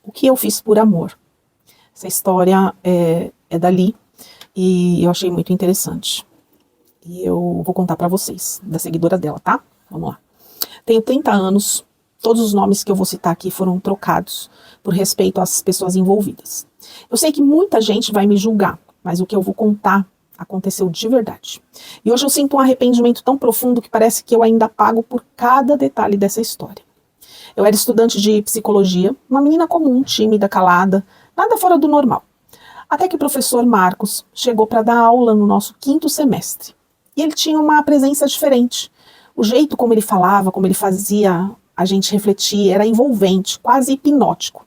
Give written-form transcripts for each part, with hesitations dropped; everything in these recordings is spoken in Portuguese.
O que eu fiz por amor. Essa história é dali e eu achei muito interessante. E eu vou contar pra vocês, da seguidora dela, tá? Vamos lá. Tenho 30 anos, todos os nomes que eu vou citar aqui foram trocados por respeito às pessoas envolvidas. Eu sei que muita gente vai me julgar, mas o que eu vou contar aconteceu de verdade. E hoje eu sinto um arrependimento tão profundo que parece que eu ainda pago por cada detalhe dessa história. Eu era estudante de psicologia, uma menina comum, tímida, calada, nada fora do normal. Até que o professor Marcos chegou para dar aula no nosso 5º semestre. E ele tinha uma presença diferente. O jeito como ele falava, como ele fazia a gente refletir, era envolvente, quase hipnótico.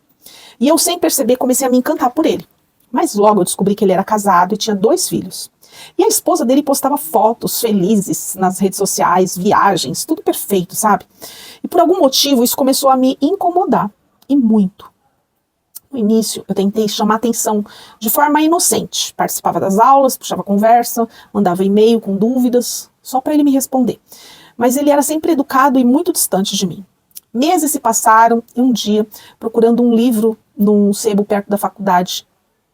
E eu, sem perceber, comecei a me encantar por ele. Mas logo eu descobri que ele era casado e tinha 2 filhos. E a esposa dele postava fotos felizes nas redes sociais, viagens, tudo perfeito, sabe? E por algum motivo isso começou a me incomodar, e muito. No início eu tentei chamar atenção de forma inocente, participava das aulas, puxava conversa, mandava e-mail com dúvidas, só para ele me responder. Mas ele era sempre educado e muito distante de mim. Meses se passaram e um dia, procurando um livro num sebo perto da faculdade,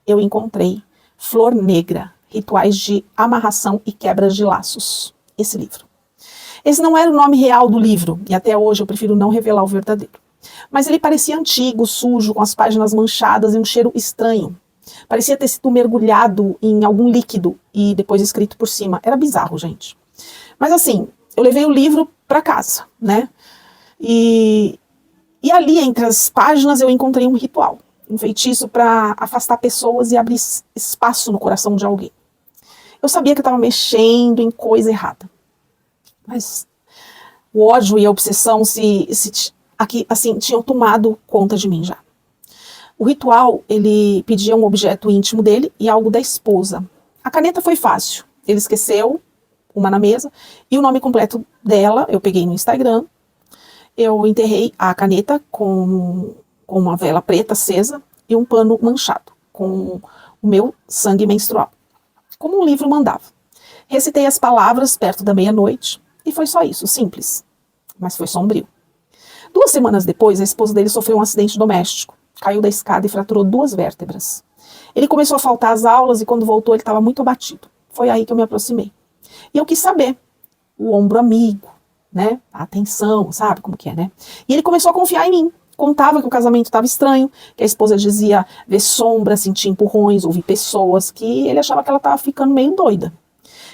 eu encontrei Flor Negra, Rituais de Amarração e Quebras de Laços. Esse livro. Esse não era o nome real do livro, e até hoje eu prefiro não revelar o verdadeiro. Mas ele parecia antigo, sujo, com as páginas manchadas e um cheiro estranho. Parecia ter sido mergulhado em algum líquido e depois escrito por cima. Era bizarro, gente. Mas assim, eu levei o livro para casa, né? E ali, entre as páginas, eu encontrei um ritual. Um feitiço para afastar pessoas e abrir espaço no coração de alguém. Eu sabia que eu estava mexendo em coisa errada. Mas o ódio e a obsessão tinham tomado conta de mim já. O ritual, ele pedia um objeto íntimo dele e algo da esposa. A caneta foi fácil. Ele esqueceu uma na mesa e o nome completo dela eu peguei no Instagram. Eu enterrei a caneta com uma vela preta acesa e um pano manchado com o meu sangue menstrual, como um livro mandava. Recitei as palavras perto da meia-noite e foi só isso, simples, mas foi sombrio. 2 semanas depois, a esposa dele sofreu um acidente doméstico, caiu da escada e fraturou 2 vértebras. Ele começou a faltar às aulas e quando voltou ele estava muito abatido. Foi aí que eu me aproximei. E eu quis saber, o ombro amigo, né? A atenção, sabe como que é, né? E ele começou a confiar em mim. Contava que o casamento estava estranho, que a esposa dizia ver sombras, sentir empurrões, ouvir pessoas, que ele achava que ela estava ficando meio doida.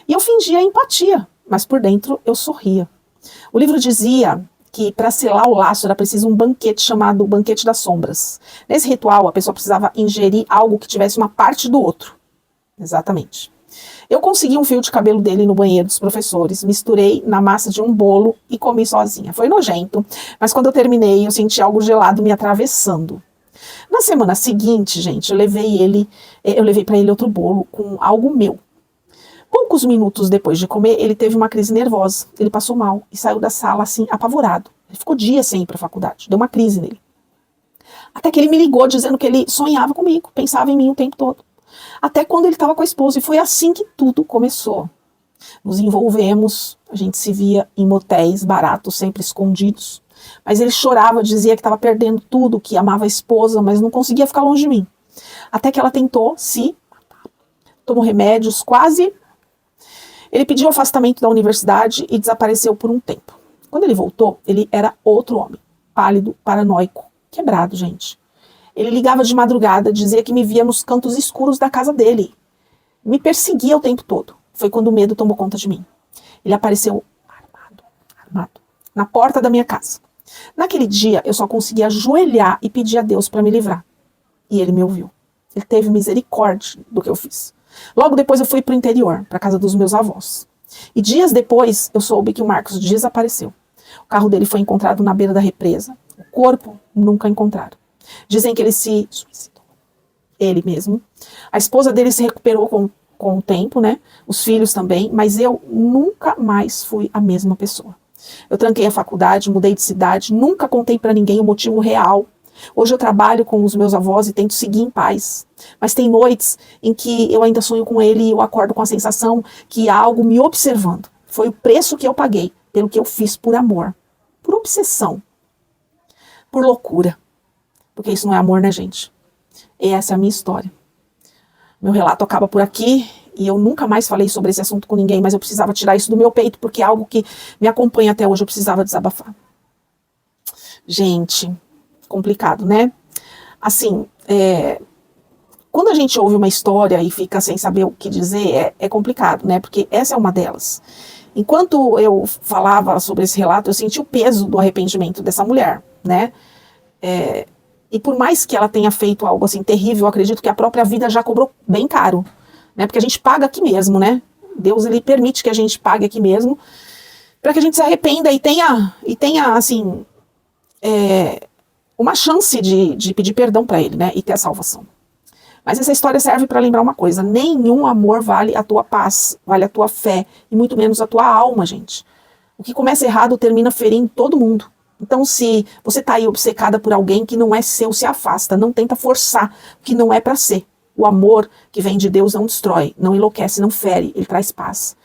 E eu fingia empatia, mas por dentro eu sorria. O livro dizia que para selar o laço era preciso um banquete chamado Banquete das Sombras. Nesse ritual, a pessoa precisava ingerir algo que tivesse uma parte do outro. Exatamente. Eu consegui um fio de cabelo dele no banheiro dos professores, misturei na massa de um bolo e comi sozinha. Foi nojento, mas quando eu terminei, eu senti algo gelado me atravessando. Na semana seguinte, gente, eu levei para ele outro bolo com algo meu. Poucos minutos depois de comer, ele teve uma crise nervosa. Ele passou mal e saiu da sala assim, apavorado. Ele ficou dias sem ir para a faculdade. Deu uma crise nele. Até que ele me ligou dizendo que ele sonhava comigo, pensava em mim o tempo todo. Até quando ele estava com a esposa, e foi assim que tudo começou. Nos envolvemos, a gente se via em motéis baratos, sempre escondidos. Mas ele chorava, dizia que estava perdendo tudo, que amava a esposa, mas não conseguia ficar longe de mim. Até que ela tentou se matar. Tomou remédios, quase. Ele pediu o afastamento da universidade e desapareceu por um tempo. Quando ele voltou, ele era outro homem, pálido, paranoico, quebrado, gente. Ele ligava de madrugada, dizia que me via nos cantos escuros da casa dele. Me perseguia o tempo todo. Foi quando o medo tomou conta de mim. Ele apareceu armado, na porta da minha casa. Naquele dia, eu só conseguia ajoelhar e pedir a Deus para me livrar. E ele me ouviu. Ele teve misericórdia do que eu fiz. Logo depois eu fui para o interior, para a casa dos meus avós. E dias depois, eu soube que o Marcos desapareceu. O carro dele foi encontrado na beira da represa. O corpo nunca encontraram. Dizem que ele se suicidou. Ele mesmo. A esposa dele se recuperou com o tempo, né? Os filhos também. Mas eu nunca mais fui a mesma pessoa. Eu tranquei a faculdade, mudei de cidade. Nunca contei pra ninguém o motivo real. Hoje eu trabalho com os meus avós e tento seguir em paz. Mas tem noites em que eu ainda sonho com ele e eu acordo com a sensação que há algo me observando. Foi o preço que eu paguei pelo que eu fiz por amor. Por obsessão. Por loucura. Porque isso não é amor, né, gente? E essa é a minha história. Meu relato acaba por aqui, e eu nunca mais falei sobre esse assunto com ninguém, mas eu precisava tirar isso do meu peito, porque é algo que me acompanha até hoje, eu precisava desabafar. Gente, complicado, né? Assim, quando a gente ouve uma história e fica sem saber o que dizer, é complicado, né? Porque essa é uma delas. Enquanto eu falava sobre esse relato, eu senti o peso do arrependimento dessa mulher, né? E por mais que ela tenha feito algo assim terrível, eu acredito que a própria vida já cobrou bem caro, né? Porque a gente paga aqui mesmo, né? Deus, ele permite que a gente pague aqui mesmo, para que a gente se arrependa e tenha assim, uma chance de pedir perdão para ele, né? E ter a salvação. Mas essa história serve para lembrar uma coisa: nenhum amor vale a tua paz, vale a tua fé, e muito menos a tua alma, gente. O que começa errado termina ferindo todo mundo. Então, se você está aí obcecada por alguém que não é seu, se afasta, não tenta forçar o que não é para ser. O amor que vem de Deus não destrói, não enlouquece, não fere, ele traz paz.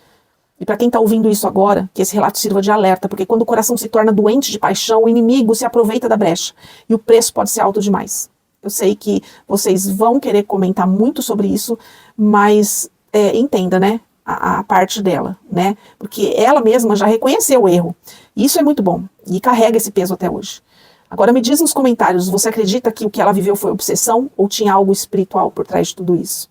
E para quem está ouvindo isso agora, que esse relato sirva de alerta, porque quando o coração se torna doente de paixão, o inimigo se aproveita da brecha, e o preço pode ser alto demais. Eu sei que vocês vão querer comentar muito sobre isso, mas entenda, né? A parte dela, né? Porque ela mesma já reconheceu o erro. E isso é muito bom. E carrega esse peso até hoje. Agora me diz nos comentários, você acredita que o que ela viveu foi obsessão ou tinha algo espiritual por trás de tudo isso?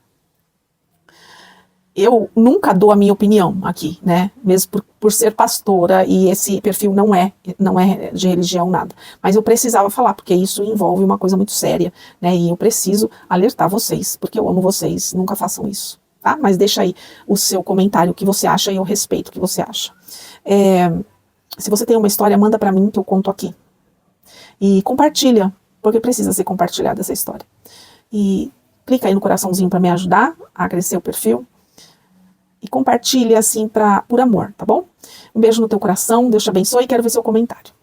Eu nunca dou a minha opinião aqui, né? Mesmo por ser pastora, e esse perfil não é de religião, nada. Mas eu precisava falar, porque isso envolve uma coisa muito séria, né? E eu preciso alertar vocês, porque eu amo vocês, nunca façam isso. Tá? Mas deixa aí o seu comentário, o que você acha, e eu respeito o que você acha. Se você tem uma história, manda pra mim que eu conto aqui. E compartilha, porque precisa ser compartilhada essa história. E clica aí no coraçãozinho para me ajudar a crescer o perfil. E compartilha assim por amor, tá bom? Um beijo no teu coração, Deus te abençoe e quero ver seu comentário.